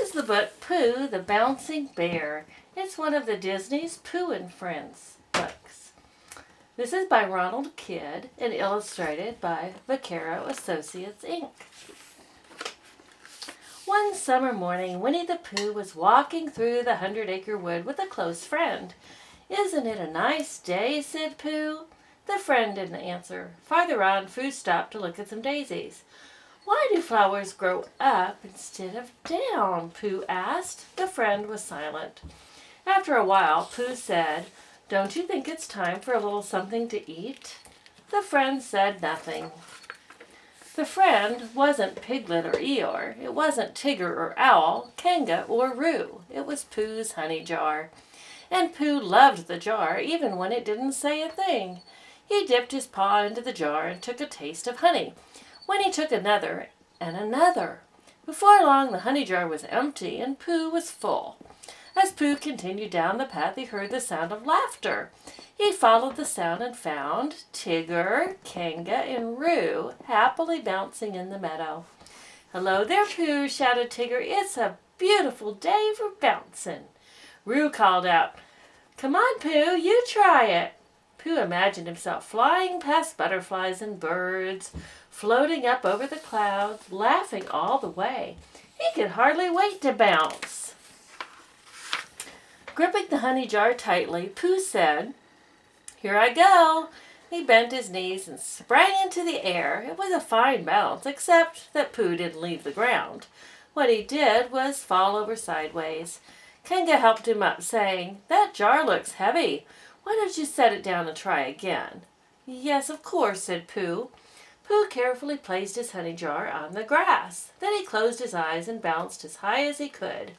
is the book Pooh, the Bouncing Bear. It's one of the Disney's Pooh and Friends books. This is by Ronald Kidd and illustrated by Vaquero Associates, Inc. One summer morning, Winnie the Pooh was walking through the 100-acre wood with a close friend. "Isn't it a nice day?" said Pooh. The friend didn't answer. Farther on, Pooh stopped to look at some daisies. "Why do flowers grow up instead of down?" Pooh asked. The friend was silent. After a while, Pooh said, "Don't you think it's time for a little something to eat?" The friend said nothing. The friend wasn't Piglet or Eeyore. It wasn't Tigger or Owl, Kanga or Roo. It was Pooh's honey jar. And Pooh loved the jar even when it didn't say a thing. He dipped his paw into the jar and took a taste of honey. When he took another and another. Before long the honey jar was empty and Pooh was full. As Pooh continued down the path, he heard the sound of laughter. He followed the sound and found Tigger, Kanga, and Roo happily bouncing in the meadow. "Hello there, Pooh," shouted Tigger. "It's a beautiful day for bouncing." Roo called out, "Come on, Pooh, you try it." Pooh imagined himself flying past butterflies and birds, floating up over the clouds, laughing all the way. He could hardly wait to bounce. Gripping the honey jar tightly, Pooh said, "Here I go." He bent his knees and sprang into the air. It was a fine bounce, except that Pooh didn't leave the ground. What he did was fall over sideways. Kanga helped him up, saying, "That jar looks heavy. Why don't you set it down and try again?" "Yes, of course," said Pooh. Pooh carefully placed his honey jar on the grass. Then he closed his eyes and bounced as high as he could.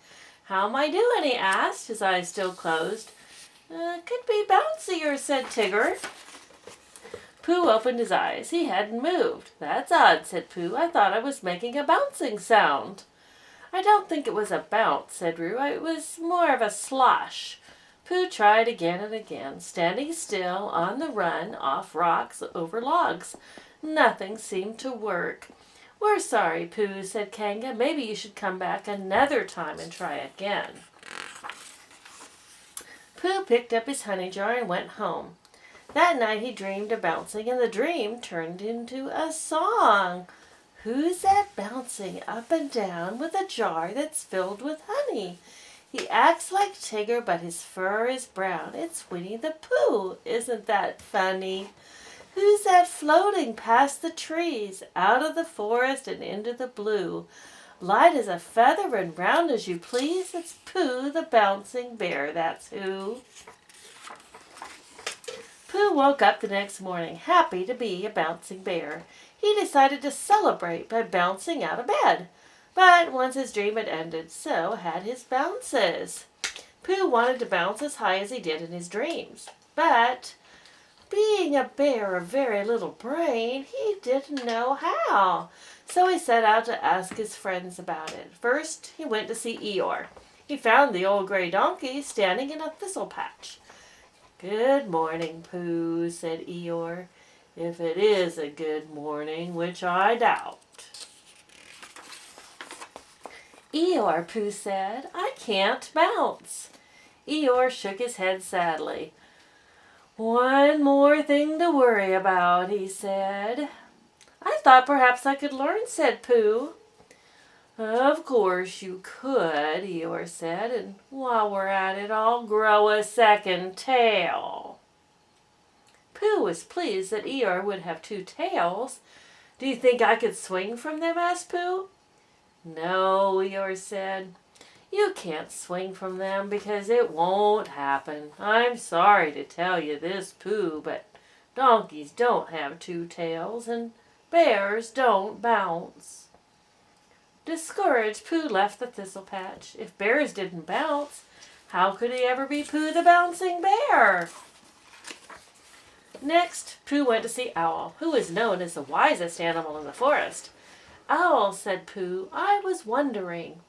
"How am I doing?" he asked, his eyes still closed. "Could be bouncier," said Tigger. Pooh opened his eyes. He hadn't moved. "That's odd," said Pooh. "I thought I was making a bouncing sound." "I don't think it was a bounce," said Roo. "It was more of a slosh." Pooh tried again and again, standing still, on the run, off rocks, over logs. Nothing seemed to work. "We're sorry, Pooh," said Kanga. "Maybe you should come back another time and try again." Pooh picked up his honey jar and went home. That night he dreamed of bouncing, and the dream turned into a song. "Who's that bouncing up and down with a jar that's filled with honey? He acts like Tigger, but his fur is brown. It's Winnie the Pooh. Isn't that funny? Who's that floating past the trees, out of the forest and into the blue? Light as a feather and round as you please. It's Pooh the Bouncing Bear, that's who." Pooh woke up the next morning, happy to be a bouncing bear. He decided to celebrate by bouncing out of bed. But once his dream had ended, so had his bounces. Pooh wanted to bounce as high as he did in his dreams. But being a bear of very little brain, he didn't know how. So he set out to ask his friends about it. First, he went to see Eeyore. He found the old gray donkey standing in a thistle patch. "Good morning, Pooh," said Eeyore. "If it is a good morning, which I doubt." "Eeyore," Pooh said, "I can't bounce." Eeyore shook his head sadly. "One more thing to worry about," he said. "I thought perhaps I could learn," said Pooh. "Of course you could," Eeyore said, "and while we're at it, I'll grow a second tail." Pooh was pleased that Eeyore would have two tails. "Do you think I could swing from them?" asked Pooh. "No," Eeyore said. "You can't swing from them because it won't happen. I'm sorry to tell you this, Pooh, but donkeys don't have two tails and bears don't bounce." Discouraged, Pooh left the thistle patch. If bears didn't bounce, how could he ever be Pooh the Bouncing Bear? Next, Pooh went to see Owl, who was known as the wisest animal in the forest. "Owl," said Pooh, "I was wondering."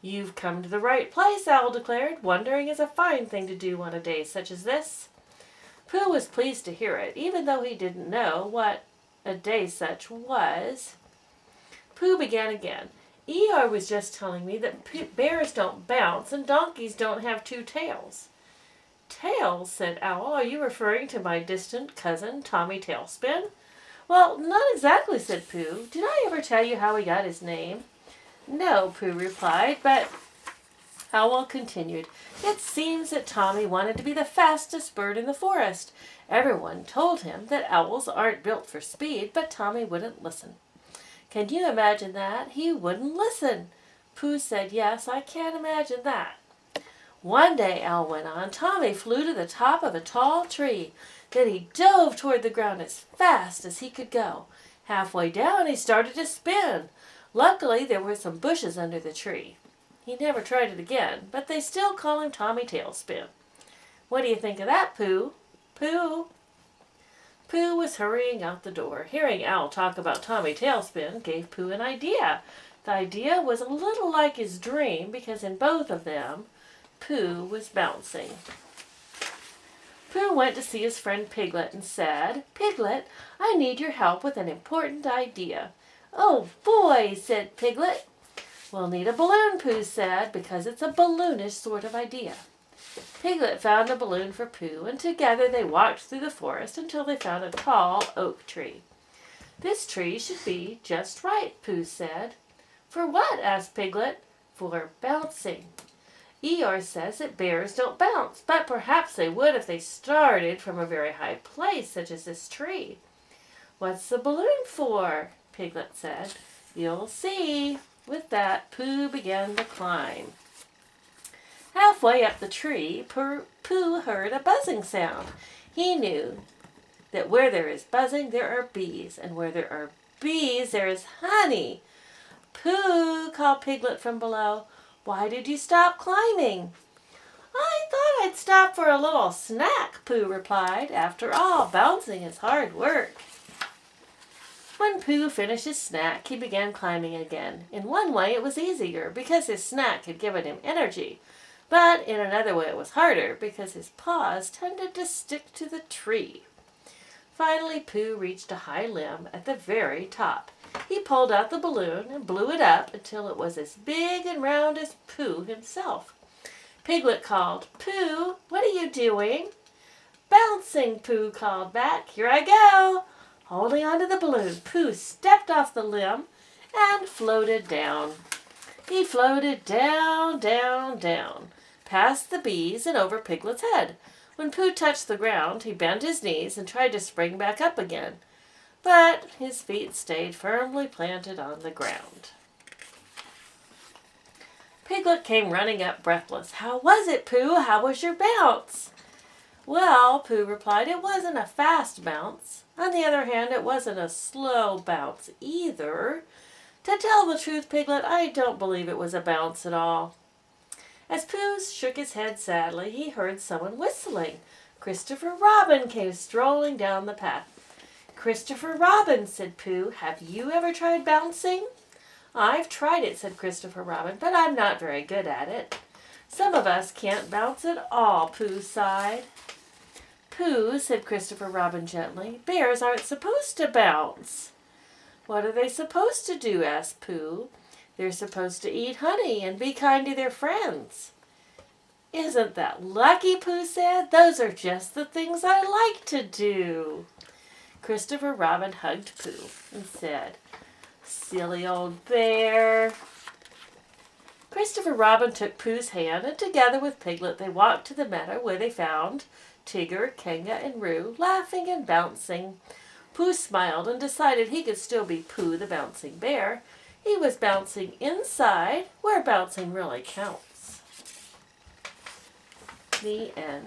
"You've come to the right place," Owl declared. "Wondering is a fine thing to do on a day such as this." Pooh was pleased to hear it, even though he didn't know what a day such was. Pooh began again. Eeyore was just telling me that bears don't bounce and donkeys don't have two tails. Tails, said Owl. Are you referring to my distant cousin, Tommy Tailspin? Well, not exactly, said Pooh. Did I ever tell you how he got his name? No, Pooh replied, but Owl continued. It seems that Tommy wanted to be the fastest bird in the forest. Everyone told him that owls aren't built for speed, but Tommy wouldn't listen. Can you imagine that? He wouldn't listen. Pooh said, yes, I can imagine that. One day, Owl went on, Tommy flew to the top of a tall tree. Then he dove toward the ground as fast as he could go. Halfway down, he started to spin. Luckily, there were some bushes under the tree. He never tried it again, but they still call him Tommy Tailspin. What do you think of that, Pooh? Pooh? Pooh was hurrying out the door. Hearing Owl talk about Tommy Tailspin gave Pooh an idea. The idea was a little like his dream because in both of them, Pooh was bouncing. Pooh went to see his friend Piglet and said, Piglet, I need your help with an important idea. Oh boy, said Piglet. We'll need a balloon, Pooh said, because it's a balloonish sort of idea. Piglet found a balloon for Pooh, and together they walked through the forest until they found a tall oak tree. This tree should be just right, Pooh said. For what? Asked Piglet. For bouncing. Eeyore says that bears don't bounce, but perhaps they would if they started from a very high place, such as this tree. What's the balloon for? Piglet said. You'll see. With that, Pooh began to climb. Halfway up the tree, Pooh heard a buzzing sound. He knew that where there is buzzing, there are bees, and where there are bees, there is honey. Pooh, called Piglet from below. Why did you stop climbing? I thought I'd stop for a little snack, Pooh replied. After all, bouncing is hard work. When Pooh finished his snack, he began climbing again. In one way it was easier, because his snack had given him energy. But in another way it was harder, because his paws tended to stick to the tree. Finally, Pooh reached a high limb at the very top. He pulled out the balloon and blew it up until it was as big and round as Pooh himself. Piglet called, Pooh, what are you doing? Bouncing, Pooh called back. Here I go. Holding onto the balloon, Pooh stepped off the limb and floated down. He floated down, down, down, past the bees and over Piglet's head. When Pooh touched the ground, he bent his knees and tried to spring back up again. But his feet stayed firmly planted on the ground. Piglet came running up breathless. How was it, Pooh? How was your bounce? Well, Pooh replied, it wasn't a fast bounce. On the other hand, it wasn't a slow bounce either. To tell the truth, Piglet, I don't believe it was a bounce at all. As Pooh shook his head sadly, he heard someone whistling. Christopher Robin came strolling down the path. Christopher Robin, said Pooh, have you ever tried bouncing? I've tried it, said Christopher Robin, but I'm not very good at it. Some of us can't bounce at all, Pooh sighed. Pooh, said Christopher Robin gently, bears aren't supposed to bounce. What are they supposed to do? Asked Pooh. They're supposed to eat honey and be kind to their friends. Isn't that lucky? Pooh said. Those are just the things I like to do. Christopher Robin hugged Pooh and said, silly old bear. Christopher Robin took Pooh's hand, and together with Piglet they walked to the meadow where they found Tigger, Kanga, and Roo laughing and bouncing. Pooh smiled and decided he could still be Pooh the bouncing bear. He was bouncing inside, where bouncing really counts. The end.